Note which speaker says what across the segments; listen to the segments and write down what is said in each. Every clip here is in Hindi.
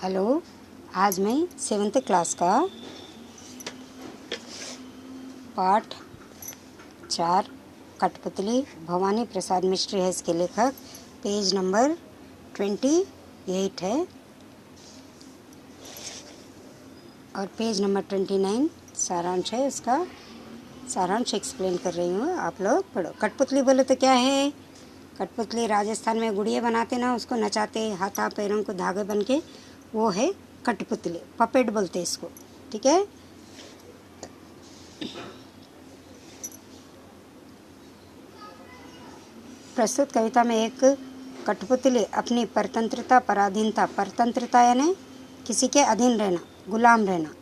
Speaker 1: हेलो, आज मैं 7th क्लास का पाठ 4 कठपुतली भवानी प्रसाद मिश्र है इसके लेखक। पेज नंबर 28 है और पेज नंबर 29 सारांश है। उसका सारांश एक्सप्लेन कर रही हूँ, आप लोग पढ़ो। कठपुतली बोले तो क्या है? कठपुतली राजस्थान में गुड़िया बनाते ना, उसको नचाते, हाथा पैरों को धागे बन के, वो है कठपुतली। पपेट बोलते इसको, ठीक है। प्रस्तुत कविता में एक कठपुतली अपनी परतंत्रता, पराधीनता, परतंत्रता यानी किसी के अधीन रहना, गुलाम रहना,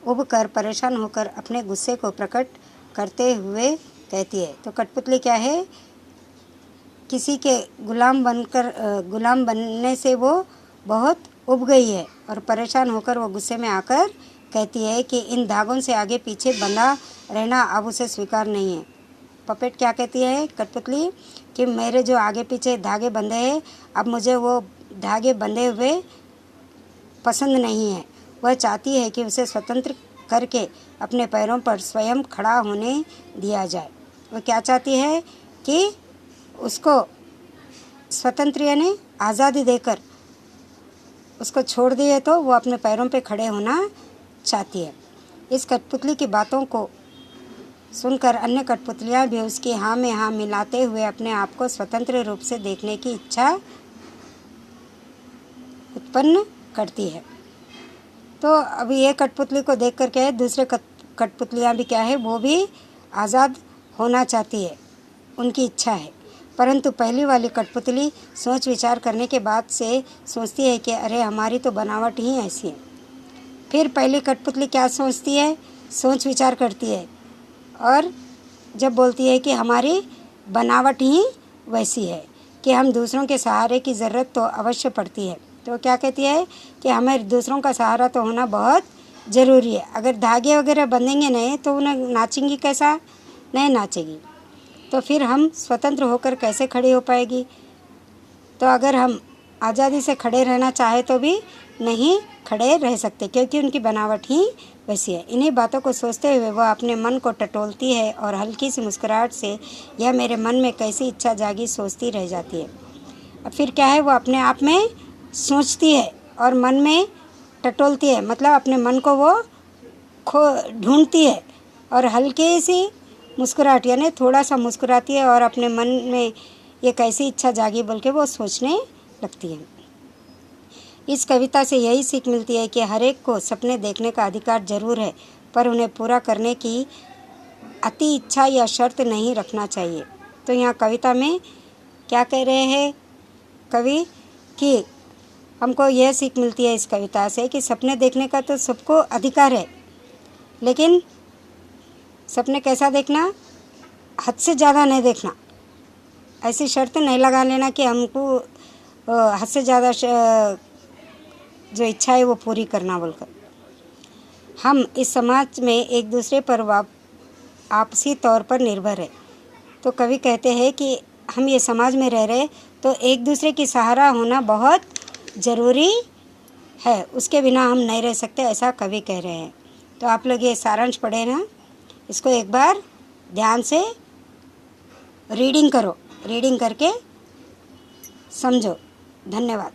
Speaker 1: उब कर परेशान होकर अपने गुस्से को प्रकट करते हुए कहती है। तो कठपुतली क्या है? किसी के गुलाम बनने से वो बहुत उब गई है और परेशान होकर वो गुस्से में आकर कहती है कि इन धागों से आगे पीछे बंधा रहना अब उसे स्वीकार नहीं है। पपेट क्या कहती है कठपुतली कि मेरे जो आगे पीछे धागे बंधे हैं, अब मुझे वो धागे बंधे हुए पसंद नहीं है। वह चाहती है कि उसे स्वतंत्र करके अपने पैरों पर स्वयं खड़ा होने दिया जाए। वह क्या चाहती है कि उसको स्वतंत्र यानी आज़ादी देकर उसको छोड़ दिए तो वो अपने पैरों पे खड़े होना चाहती है। इस कठपुतली की बातों को सुनकर अन्य कठपुतलियाँ भी उसकी हाँ में हाँ मिलाते हुए अपने आप को स्वतंत्र रूप से देखने की इच्छा उत्पन्न करती है। तो अभी ये कठपुतली को देख कर क्या है, दूसरे कठपुतलियाँ भी क्या है, वो भी आज़ाद होना चाहती है, उनकी इच्छा है। परंतु पहली वाली कठपुतली सोच विचार करने के बाद से सोचती है कि अरे हमारी तो बनावट ही ऐसी है। फिर पहली कठपुतली क्या सोचती है? सोच विचार करती है और जब बोलती है कि हमारी बनावट ही वैसी है कि हम दूसरों के सहारे की ज़रूरत तो अवश्य पड़ती है। तो क्या कहती है कि हमें दूसरों का सहारा तो होना बहुत ज़रूरी है। अगर धागे वगैरह बंधेंगे नहीं तो उन्हें नाचेंगी कैसा? नहीं नाचेगी। तो फिर हम स्वतंत्र होकर कैसे खड़े हो पाएगी? तो अगर हम आज़ादी से खड़े रहना चाहे तो भी नहीं खड़े रह सकते, क्योंकि उनकी बनावट ही वैसी है। इन्हीं बातों को सोचते हुए वह अपने मन को टटोलती है और हल्की सी मुस्कुराहट से यह मेरे मन में कैसी इच्छा जागी सोचती रह जाती है। अब फिर क्या है, वो अपने आप में सोचती है और मन में टटोलती है, मतलब अपने मन को वो ढूंढती है और हल्की सी मुस्कुराहट यानी थोड़ा सा मुस्कुराती है और अपने मन में ये कैसी इच्छा जागी बोल के वो सोचने लगती है। इस कविता से यही सीख मिलती है कि हर एक को सपने देखने का अधिकार जरूर है, पर उन्हें पूरा करने की अति इच्छा या शर्त नहीं रखना चाहिए। तो यहाँ कविता में क्या कह रहे हैं कवि कि हमको यह सीख मिलती है इस कविता से कि सपने देखने का तो सबको अधिकार है, लेकिन सपने कैसा देखना? हद से ज़्यादा नहीं देखना। ऐसी शर्त नहीं लगा लेना कि हमको हद से ज़्यादा जो इच्छा है वो पूरी करना बोलकर। हम इस समाज में एक दूसरे पर आपसी तौर पर निर्भर है। तो कवि कहते हैं कि हम ये समाज में रह रहे तो एक दूसरे की सहारा होना बहुत ज़रूरी है, उसके बिना हम नहीं रह सकते, ऐसा कवि कह रहे हैं। तो आप लोग ये सारांश पढ़े ना, इसको एक बार ध्यान से रीडिंग करो, रीडिंग करके समझो। धन्यवाद।